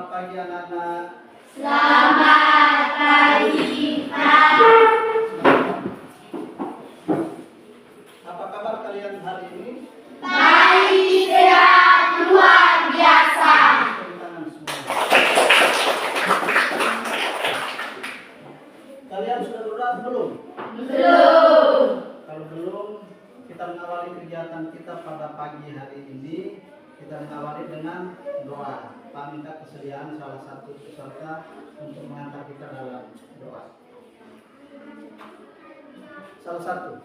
pagi anak-anak. Selamat pagi, Pak. Apa kabar kalian hari ini? Baik, sehat, luar biasa. Beri tangan semua. Kalian sudah berat belum? Belum. Kalau belum, kita mengawali kegiatan kita pada pagi hari ini. Kita mengawali dengan doa. Pak minta kesediaan salah satu peserta untuk mengantar kita dalam doa. Salah satu.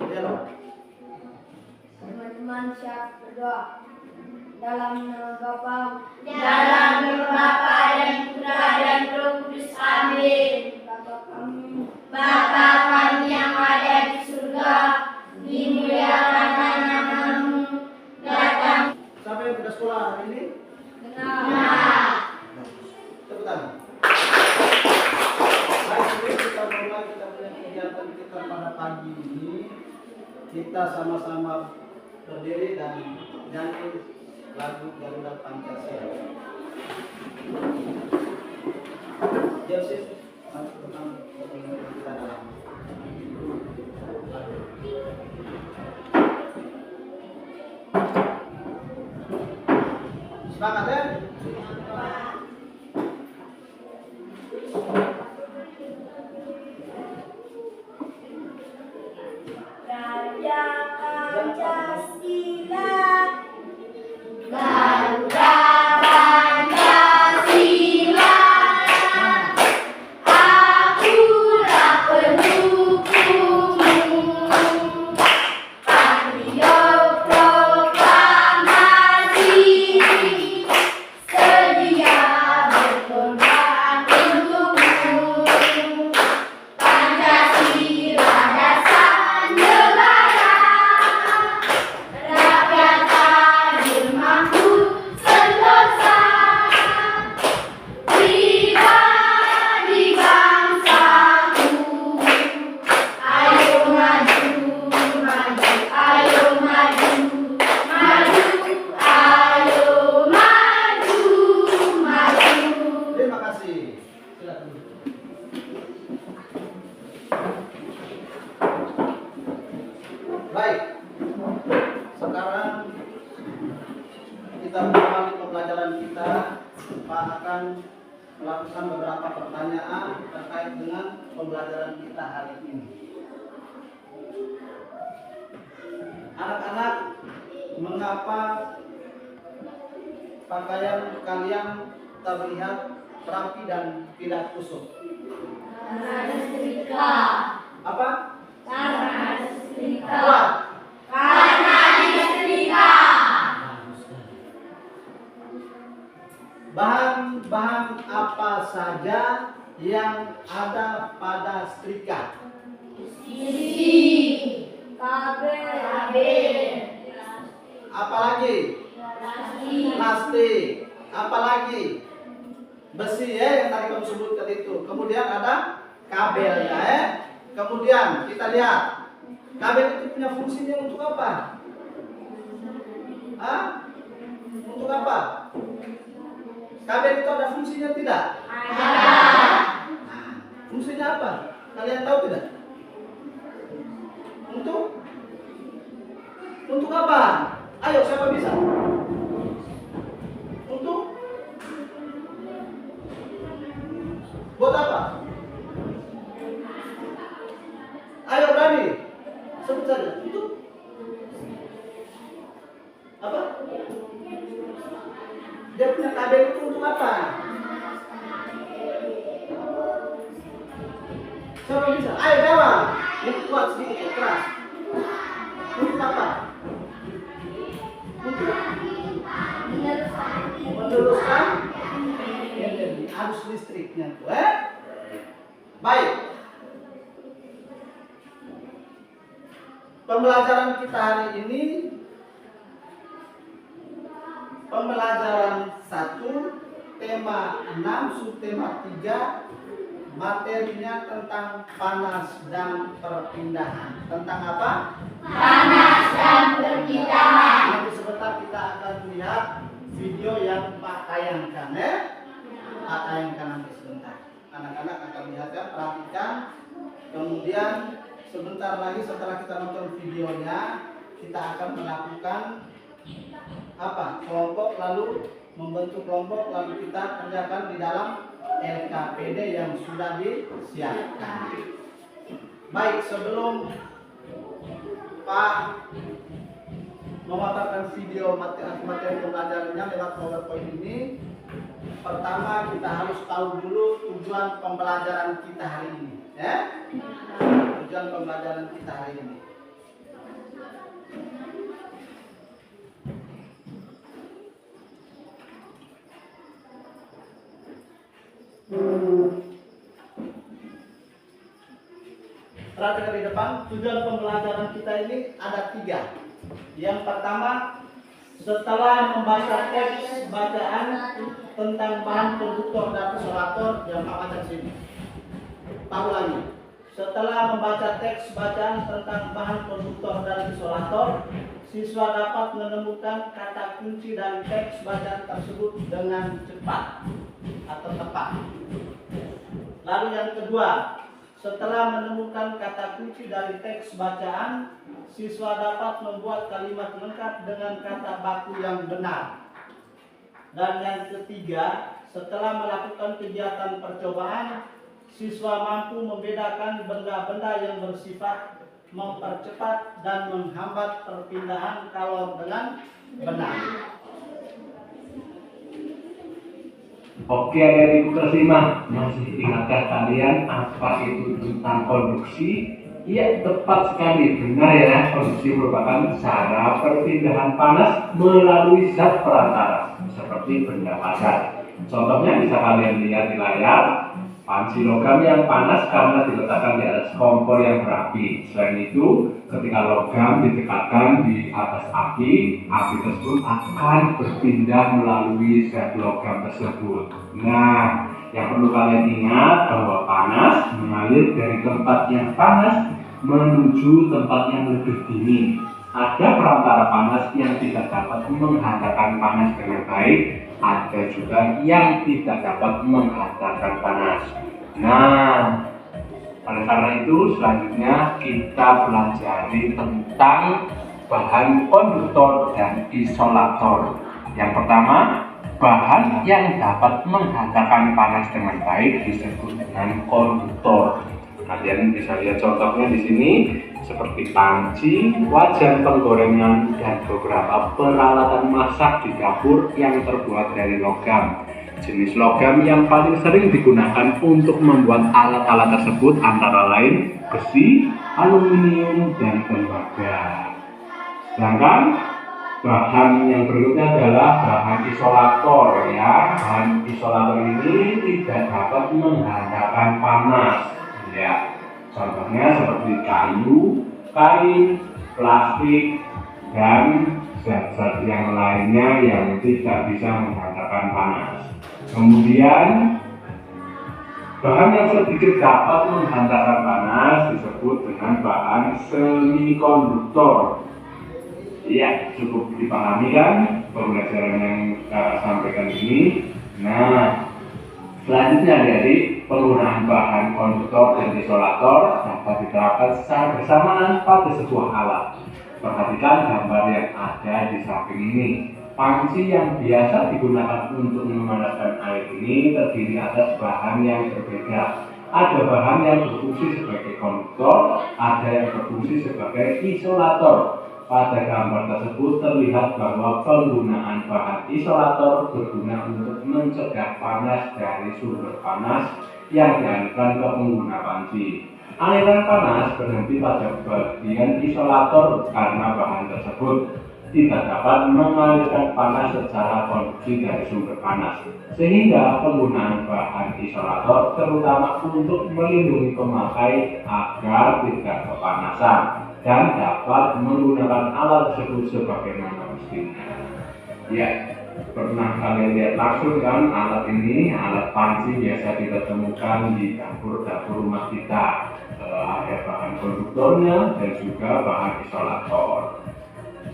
Dialog. Teman-teman siap berdoa. Dalam nama Bapa, dalam nama Bapa dan Putra dan Roh Kudus. Amin. Bapa kami yang ada di surga, dimuliakan namamu, datang. Siapa yang sudah sekolah hari ini? Benar. Tepuk tangan. Baik, sebelum kita mulai kita punya kegiatan kita pada pagi ini, kita sama-sama berdiri dan nyanyi lagu Garuda Pancasila. Joseph, masuk ke dalam kita dalam. Semangat ya? Raja Pancasila, Garuda Pancasila, akulah pendukungmu, patriot proklamasi, sedia berkorban untukmu. Pancasila dasar negara, rakyat adil makmur sentosa, pribadi bangsaku. Ayo maju, maju, ayo maju, maju, ayo maju, maju. Terima kasih. Silakan. Baik. Sekarang kita mengawali pembelajaran kita. Pak akan melakukan beberapa pertanyaan terkait dengan pembelajaran kita hari ini. Anak-anak, mengapa pakaian kalian terlihat rapi dan tidak kusut? Karena ada setrika. Apa? Karena ada setrika. Kuat. Karena ada setrika. Bahan-bahan apa saja yang ada pada setrika? Isi. Kabel. Apalagi? Plastik. Apalagi? Besi ya yang tadi kamu sebutkan itu. Kemudian ada kabelnya ya. Kemudian kita lihat kabel itu punya fungsinya untuk apa? Hah? Untuk apa? Kabel itu ada fungsinya tidak? Ada. Nah, fungsinya apa? Kalian tahu tidak? Untuk apa? Ayo siapa bisa? Untuk buat apa? Ayo berani. Sebut saja. Untuk apa? Dia punya kabel itu untuk apa? Siapa bisa? Ayo jawab. Yang kuat sedikit keras. Untuk apa? Untuk meneruskan energi arus listriknya tuh, Baik. Pembelajaran kita hari ini pembelajaran 1, tema 6, subtema 3, materinya tentang panas dan perpindahan. Tentang apa? Panas dan perpindahan. Nanti sebentar kita akan lihat video yang Pak tayangkan ya. Pak tayangkan nanti sebentar. Anak-anak akan lihat ya, perhatikan. Kemudian sebentar lagi setelah kita nonton videonya, kita akan melakukan kelompok, lalu membentuk kelompok, lalu kita kerjakan di dalam LKPD yang sudah disiapkan. Baik, sebelum Pak memotongkan video materi pembelajarannya lewat PowerPoint ini, pertama kita harus tahu dulu tujuan pembelajaran kita hari ini ya. Tujuan pembelajaran kita hari ini. Perhatikan di depan, tujuan pembelajaran kita ini ada 3. Yang pertama, setelah membaca teks bacaan tentang bahan konduktor dan isolator, yang Pak baca sini. Tahu lagi. Setelah membaca teks bacaan tentang bahan konduktor dan isolator, siswa dapat menemukan kata kunci dari teks bacaan tersebut dengan cepat atau tepat. Lalu yang kedua, setelah menemukan kata kunci dari teks bacaan, siswa dapat membuat kalimat lengkap dengan kata baku yang benar. Dan yang ketiga, setelah melakukan kegiatan percobaan, siswa mampu membedakan benda-benda yang bersifat mempercepat dan menghambat perpindahan kalor dengan benar. Oke, adik-adik tersimak, masih ingatkah kalian apa itu tentang konduksi? Iya, tepat sekali, benar ya. Konduksi merupakan cara perpindahan panas melalui zat perantara seperti benda padat. Contohnya bisa kalian lihat di layar, panci logam yang panas karena diletakkan di atas kompor yang berapi. Selain itu, ketika logam didekatkan di atas api tersebut akan berpindah melalui zat logam tersebut. Nah, yang perlu kalian ingat bahwa panas mengalir dari tempat yang panas menuju tempat yang lebih dingin. Ada perantara panas yang tidak dapat menghantarkan panas dengan baik, ada juga yang tidak dapat menghantarkan panas. Nah, oleh karena itu selanjutnya kita pelajari tentang bahan konduktor dan isolator. Yang pertama, bahan yang dapat menghantarkan panas dengan baik disebut dengan konduktor. Kalian bisa lihat contohnya di sini seperti panci, wajan penggorengan, dan beberapa peralatan masak di dapur yang terbuat dari logam. Jenis logam yang paling sering digunakan untuk membuat alat-alat tersebut antara lain besi, aluminium, dan tembaga. Sedangkan bahan yang berikutnya adalah bahan isolator ya. Bahan isolator ini tidak dapat menghantarkan panas. Ya, contohnya seperti kayu, kain, plastik, dan zat-zat yang lainnya yang tidak bisa menghantarkan panas. Kemudian bahan yang sedikit dapat menghantarkan panas disebut dengan bahan semikonduktor. Ya, cukup dipahami kan pembelajaran yang saya sampaikan ini. Nah, selanjutnya dari penggunaan bahan konduktor dan isolator dapat diterapkan secara bersamaan pada sebuah alat. Perhatikan gambar yang ada di samping ini. Panci yang biasa digunakan untuk memanaskan air ini terdiri atas bahan yang berbeda. Ada bahan yang berfungsi sebagai konduktor, ada yang berfungsi sebagai isolator. Pada gambar tersebut terlihat bahwa penggunaan bahan isolator berguna untuk mencegah panas dari sumber panas yang dialirkan ke pengguna panci. Aliran panas berhenti pada bagian isolator karena bahan tersebut tidak dapat mengalirkan panas secara konduksi dari sumber panas, sehingga penggunaan bahan isolator terutama untuk melindungi pemakai agar tidak kepanasan dan dapat menggunakan alat tersebut sebagaimana mestinya. Ya, pernah kalian lihat langsung kan alat ini, alat panci biasa kita temukan di dapur-dapur rumah kita. Ada bahan konduktornya dan juga bahan isolator.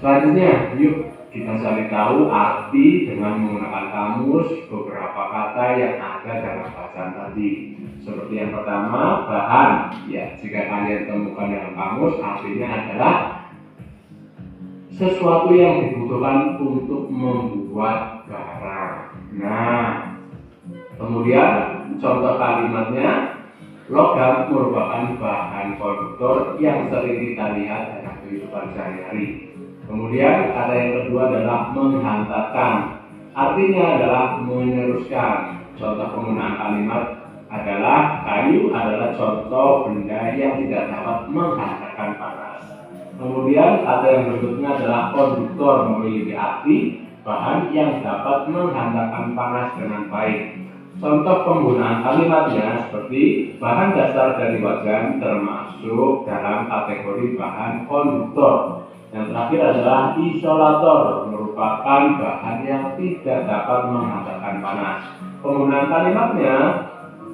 Selanjutnya, yuk Kita cari tahu arti dengan menggunakan kamus beberapa kata yang ada dalam bacaan tadi. Seperti yang pertama, bahan. Ya, jika kalian temukan dalam kamus, artinya adalah sesuatu yang dibutuhkan untuk membuat barang. Nah, kemudian contoh kalimatnya, logam merupakan bahan konduktor yang sering kita lihat dalam kehidupan sehari-hari. Kemudian kata yang kedua adalah menghantarkan, artinya adalah meneruskan. Contoh penggunaan kalimat adalah kayu adalah contoh benda yang tidak dapat menghantarkan panas. Kemudian kata yang berikutnya adalah konduktor, memiliki arti bahan yang dapat menghantarkan panas dengan baik. Contoh penggunaan kalimatnya seperti bahan dasar dari wajan termasuk dalam kategori bahan konduktor. Yang terakhir adalah isolator, merupakan bahan yang tidak dapat menghantarkan panas. Penggunaan kalimatnya,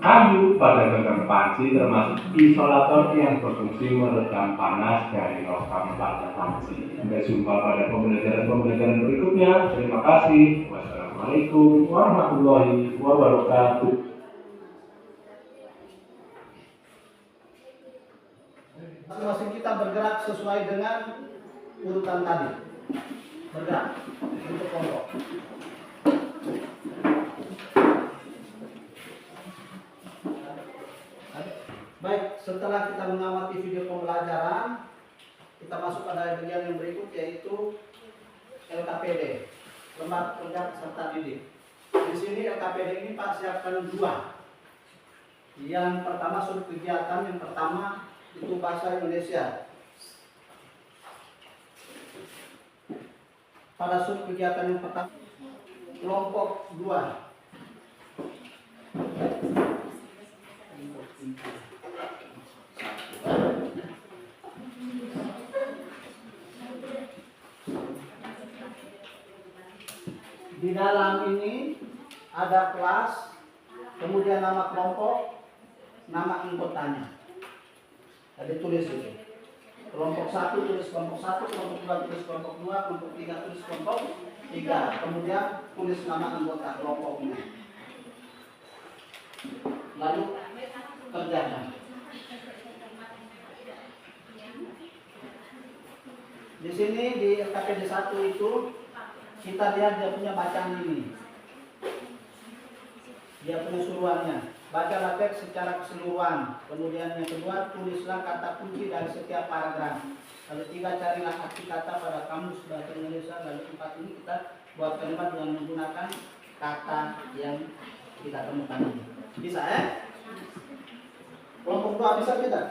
kayu pada gagang panci termasuk isolator yang berfungsi meredam panas dari logam pada panci. Sampai jumpa pada pembelajaran berikutnya. Terima kasih. Wassalamualaikum warahmatullahi wabarakatuh. Masing-masing kita bergerak sesuai dengan urutan tadi. Bergerak untuk kelompok. Baik, setelah kita mengamati video pembelajaran, kita masuk pada bagian yang berikut, yaitu LKPD, lembar kerja peserta didik. Di sini LKPD ini Pak siapkan dua. Yang pertama surat kegiatan, yang pertama itu bahasa Indonesia. Pada surat kegiatan yang pertama, kelompok 2. Di dalam ini ada kelas, kemudian nama kelompok, nama anggotanya. Ada tulis itu. Kelompok 1 tulis kelompok 1, kelompok 2 tulis kelompok 2, kelompok 3 tulis kelompok 3. Kemudian tulis nama anggota kelompoknya. Lalu kerjakan. Di sini di LKPD 1 itu kita lihat dia punya bacaan ini. Dia punya suruhannya. Bacalah teks secara keseluruhan. Kemudian yang kedua, tulislah kata kunci dari setiap paragraf. Lalu 3, carilah arti kata pada kamus bahasa Indonesia. Lalu 4 ini kita buat kalimat dengan menggunakan kata yang kita temukan ini. Bisa ya? Kelompok 2 bisa tidak?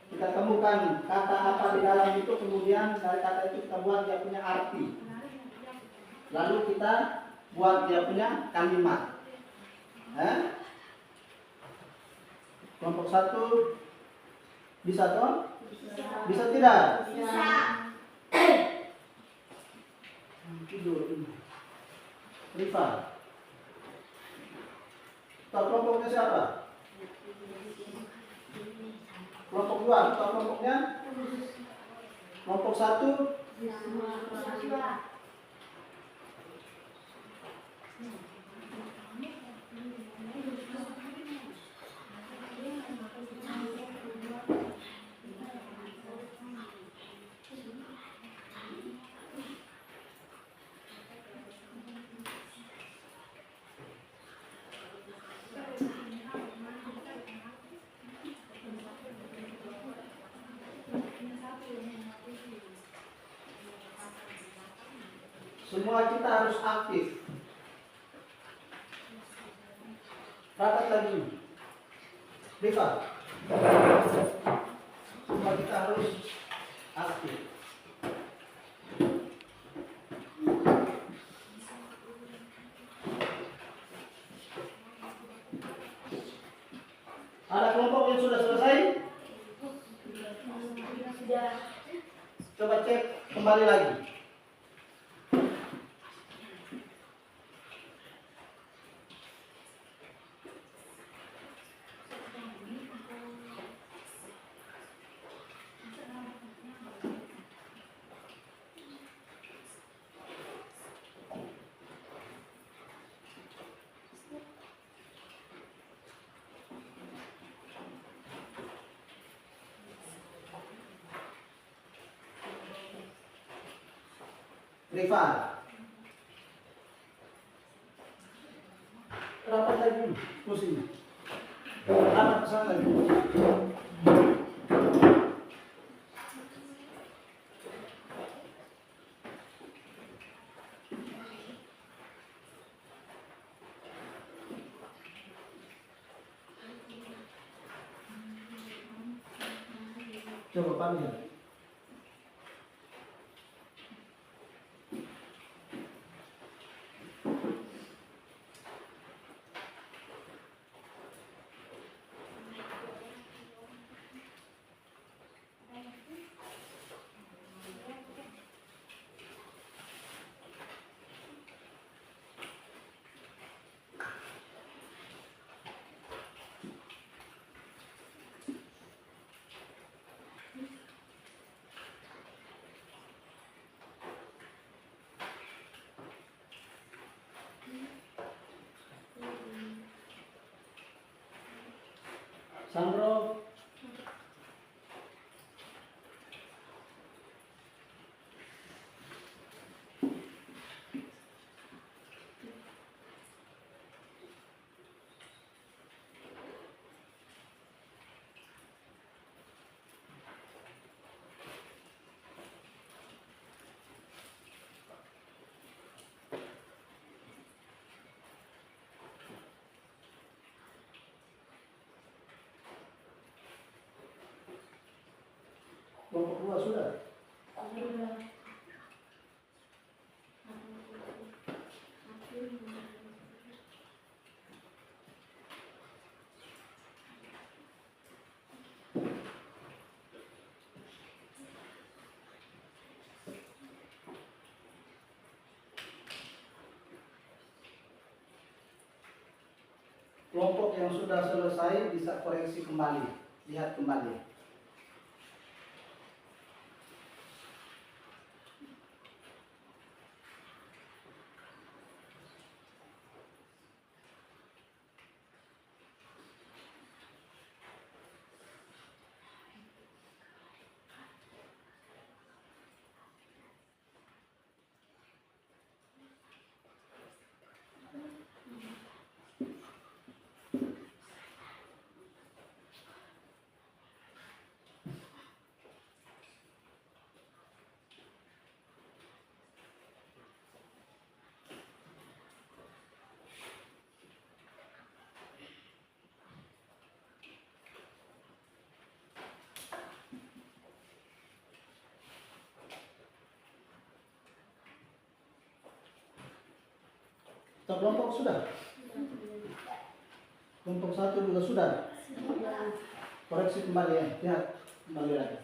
Kita temukan kata apa di dalam itu, kemudian dari kata itu kita buat dia punya arti. Lalu kita buat dia punya kalimat. Kelompok 1 bisa toh? Bisa tidak? Bisa. Tidur. Rifa. Tahu kelompoknya siapa? Kelompok 2, tahu kelompoknya? Kelompok 1 semua kita harus aktif. Rapat lagi. Rifa. Semua kita harus aktif. Ada kelompok yang sudah selesai? Sudah. Coba cek kembali lagi. Rival. Rapat lagi kursinya. Rapat ke sana lagi. Coba panggil. Sandro. Kelompok 2 sudah. Kelompok yang sudah selesai bisa koreksi kembali, lihat kembali. Kelompok sudah? Kelompok 1 juga sudah? Koreksi kembali ya, lihat kembali lagi.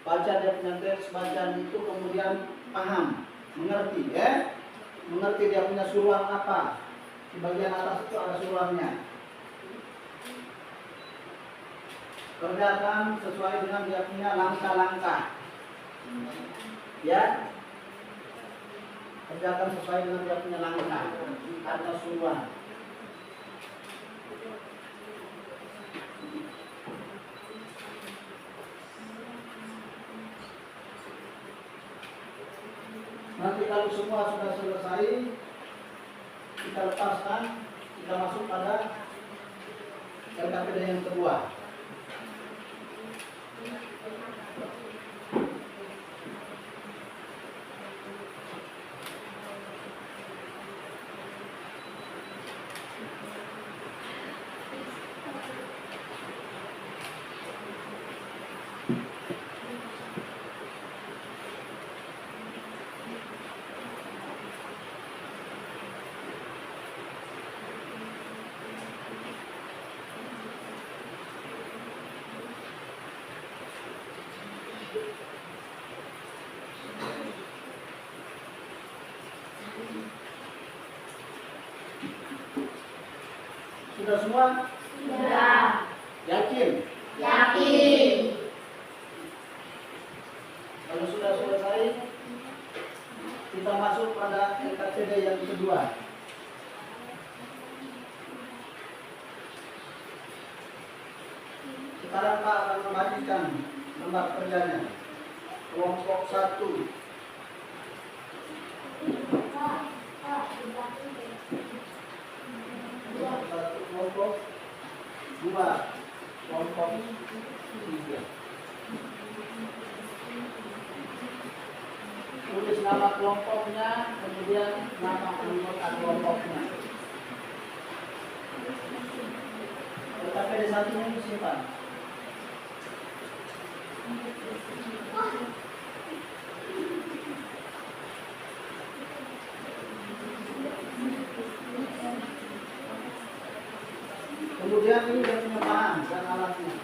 Baca dia punya teks bacaan itu, kemudian paham, mengerti ya, mengerti dia punya suruhan apa. Di bagian atas itu ada suruhannya. Kerjakan sesuai dengan dia punya langkah-langkah. Ya, kerjakan sesuai dengan dia punya langkah. Ada suruhan. Nanti kalau semua sudah selesai, kita lepaskan, kita masuk pada LKPD yang kedua. Sudah semua? Sudah. Yakin? Yakin. Kalau sudah selesai, kita masuk pada LKCD yang kedua. Sekarang Pak akan membagikan lembar kerjanya. Kelompok 1. Satu kelompok, 2 kelompok, 3. Tulis nama kelompoknya, kemudian nama anggota kelompoknya. Tetapi di satunya disimpan. Kemudian ini dia punya bahan dan alatnya.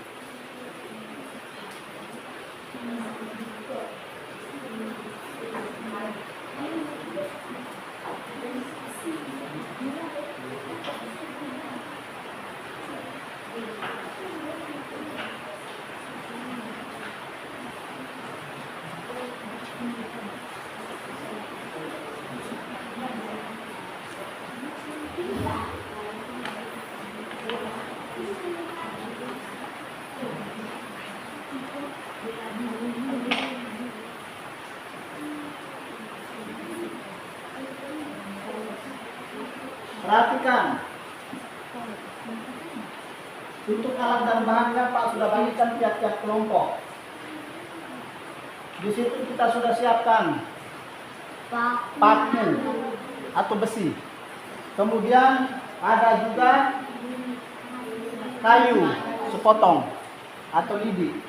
Perhatikan. Untuk alat dan bahannya Pak sudah bagikan tiap-tiap kelompok. Di situ kita sudah siapkan paku atau besi. Kemudian ada juga kayu sepotong atau lidi.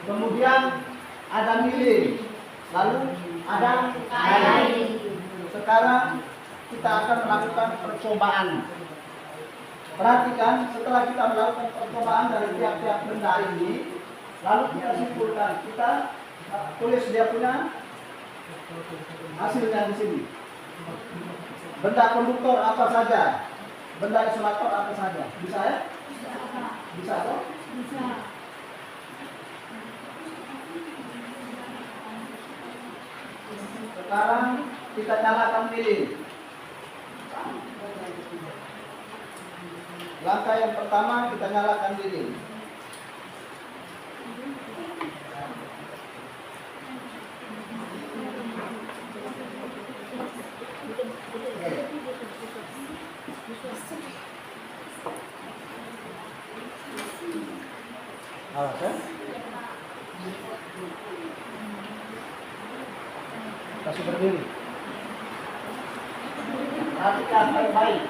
Kemudian ada milin. Lalu ada kain. Sekarang kita akan melakukan percobaan. Perhatikan, setelah kita melakukan percobaan dari tiap-tiap benda ini, lalu kita simpulkan, kita tulis dia punya hasilnya di sini. Benda konduktor apa saja, benda isolator apa saja. Bisa ya? Bisa toh? Bisa. Sekarang kita nyalakan lilin. Langkah yang pertama kita nyalakan lilin. Awas ya. Kasih berdiri. Perhatikan baik-baik.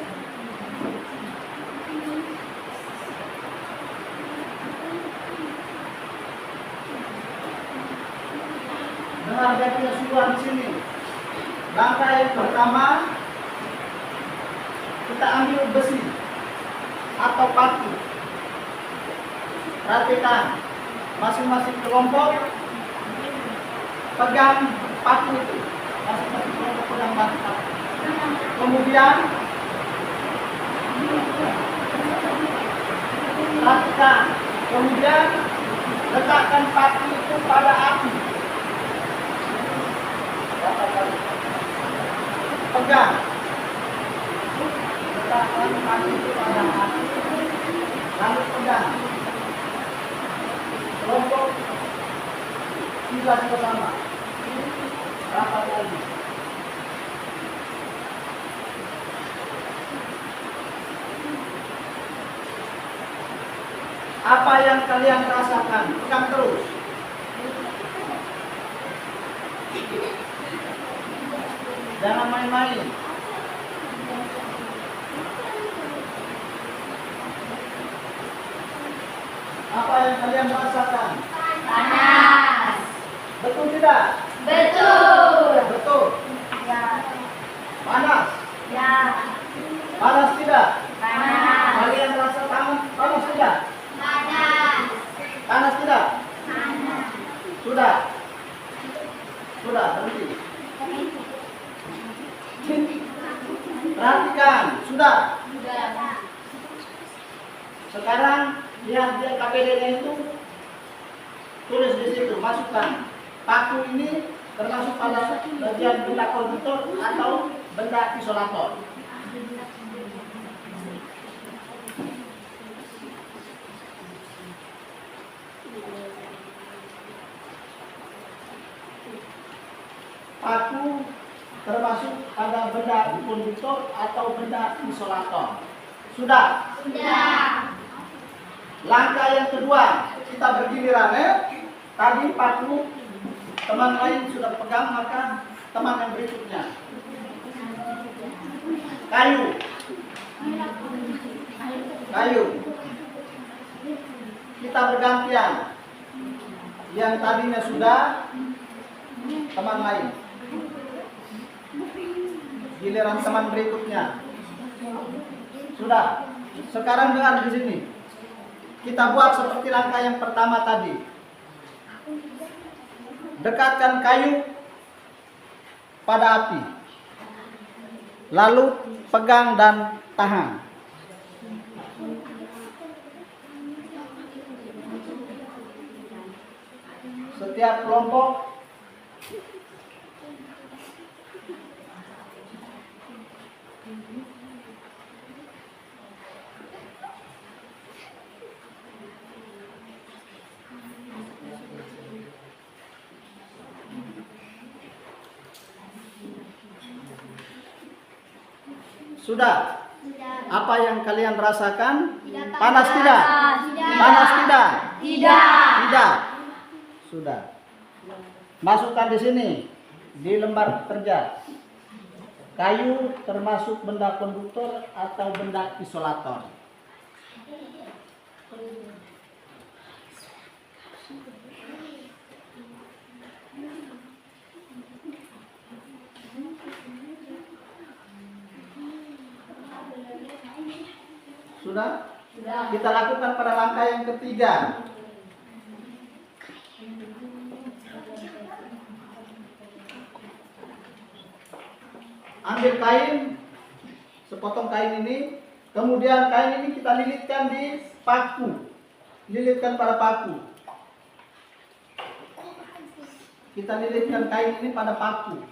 Dengar dia punya suara di sini. Langkah yang pertama, kita ambil besi atau paku. Perhatikan, masing-masing kelompok pegang paku itu. Masing-masing kelompok pegang paku. Kemudian perhatikan, kemudian letakkan paku itu pada api. Pegang. Letakkan paku itu pada api. Lalu pegang. Kelompok 3 juga sama. Rapat lagi. Apa yang kalian rasakan? Pegang terus. Jangan main-main. Apa yang kalian rasakan? Panas. Betul tidak? Betul. Betul. Ya. Panas. Ya. Panas tidak? Panas. Kalian rasa tangan panas tidak? Panas. Panas tidak? Panas. Sudah. Sudah, berhenti. Perhatikan, sudah. Sudah. Sekarang lihat dia KPD-nya itu, tulis di situ, masukkan paku ini termasuk pada bagian benda konduktor atau benda isolator. Paku termasuk pada benda konduktor atau benda isolator. Sudah? Sudah. Langkah yang kedua, kita bergiliran ya. Tadi paku teman lain sudah pegang, maka teman yang berikutnya. Kayu. Kayu. Kita bergantian. Yang tadinya sudah, teman lain. Giliran teman berikutnya. Sudah. Sekarang dengar di sini. Kita buat seperti langkah yang pertama tadi. Dekatkan kayu pada api. Lalu pegang dan tahan. Setiap kelompok sudah. Apa yang kalian rasakan? Panas tidak? Panas tidak? Tidak. Sudah. Masukkan di sini di lembar kerja. Kayu termasuk benda konduktor atau benda isolator. Sudah? Kita lakukan pada langkah yang ketiga. Ambil kain, sepotong kain ini, kemudian kain ini kita lilitkan di paku. Lilitkan pada paku. Kita lilitkan kain ini pada paku.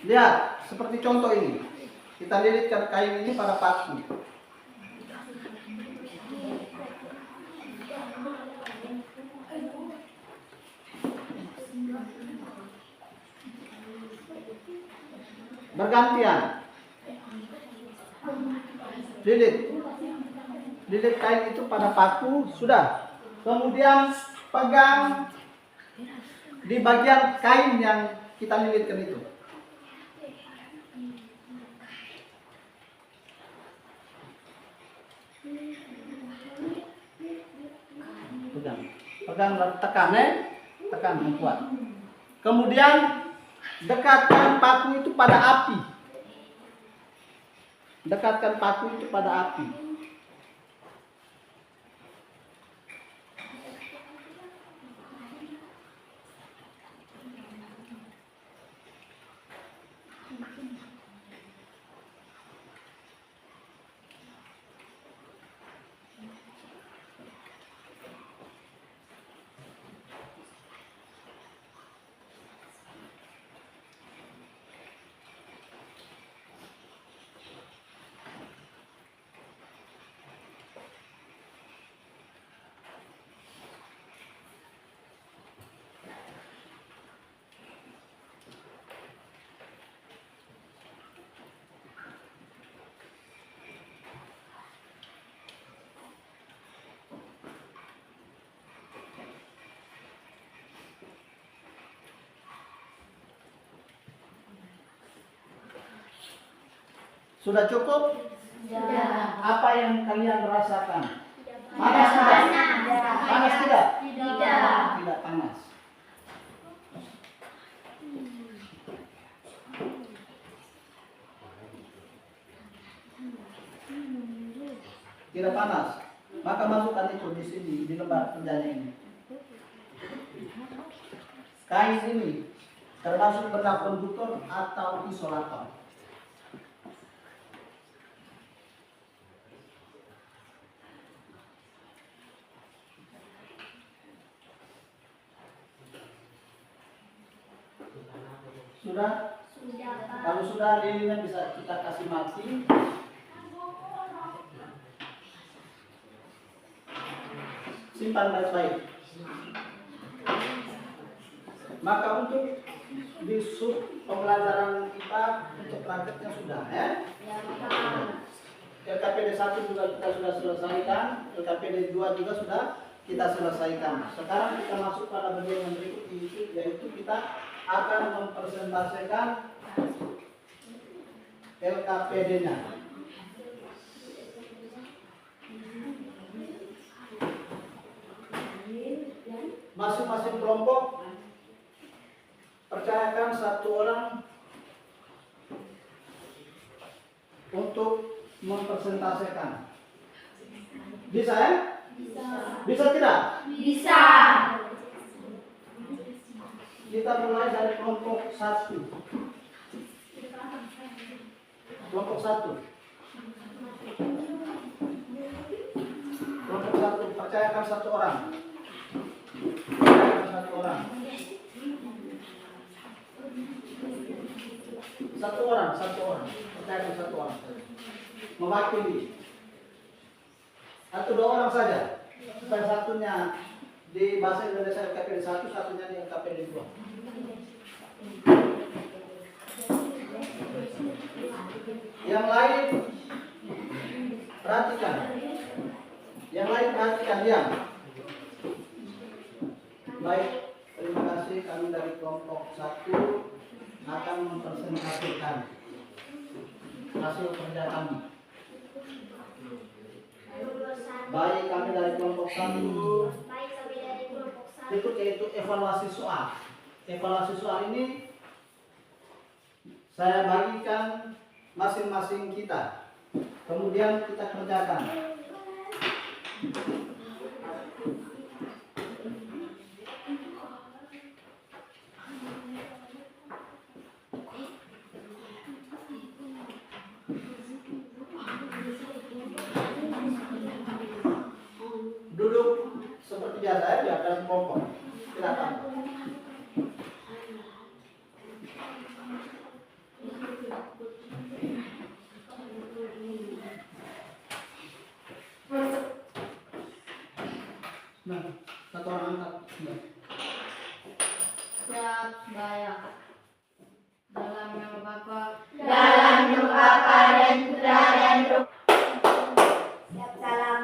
Lihat, seperti contoh ini. Kita lilitkan kain ini pada paku. Bergantian. Lilit kain itu pada paku, sudah. Kemudian pegang di bagian kain yang kita lilitkan itu. Pegang dan tekan, tekan yang kuat. Kemudian dekatkan paku itu pada api. Dekatkan paku itu pada api. Sudah cukup? Sudah. Apa yang kalian rasakan? Panas tidak? Panas tidak? Tidak. Tidak panas. Tidak panas. Maka masukkan itu di sini, di lembar kerjanya ini. Kain ini termasuk benda konduktor atau isolator. Sudah? Sudah, Pak. Kalau sudah lilin bisa kita kasih mati. Simpan baik-baik. Maka untuk di sub pembelajaran kita untuk prakteknya sudah ya. Ya, Pak. LKPD 1 juga kita sudah selesaikan, LKPD 2 juga sudah kita selesaikan. Sekarang kita masuk pada bagian yang berikut yaitu kita akan mempresentasikan LKPD-nya. Masing-masing kelompok percayakan satu orang untuk mempresentasikan. Bisa ya? Bisa. Bisa tidak? Bisa. Kita mulai dari kelompok 1. Kelompok 1. Kelompok 1 percayakan satu orang. Percayakan satu orang. Satu orang. Percayakan satu orang. Mewakili. Atau 2 orang saja. Supaya satunya di bahasa Indonesia LKPD 1, satunya di LKPD 2. Yang lain perhatikan. Yang lain perhatikan, diam. Baik, terima kasih. Kami dari kelompok 1 akan mempresentasikan hasil kerja kami. Baik, kami dari kelompok 1 itu yaitu evaluasi soal. Evaluasi soal ini saya bagikan masing-masing kita. Kemudian kita kerjakan. Duduk seperti biasa ya, di atas kelompok. Silakan. Nah, satu orang angkat. Nah. Siap, bayang. Dalam nama Bapa Dalam nama Bapa dan Putra dan Roh. Siap, salam.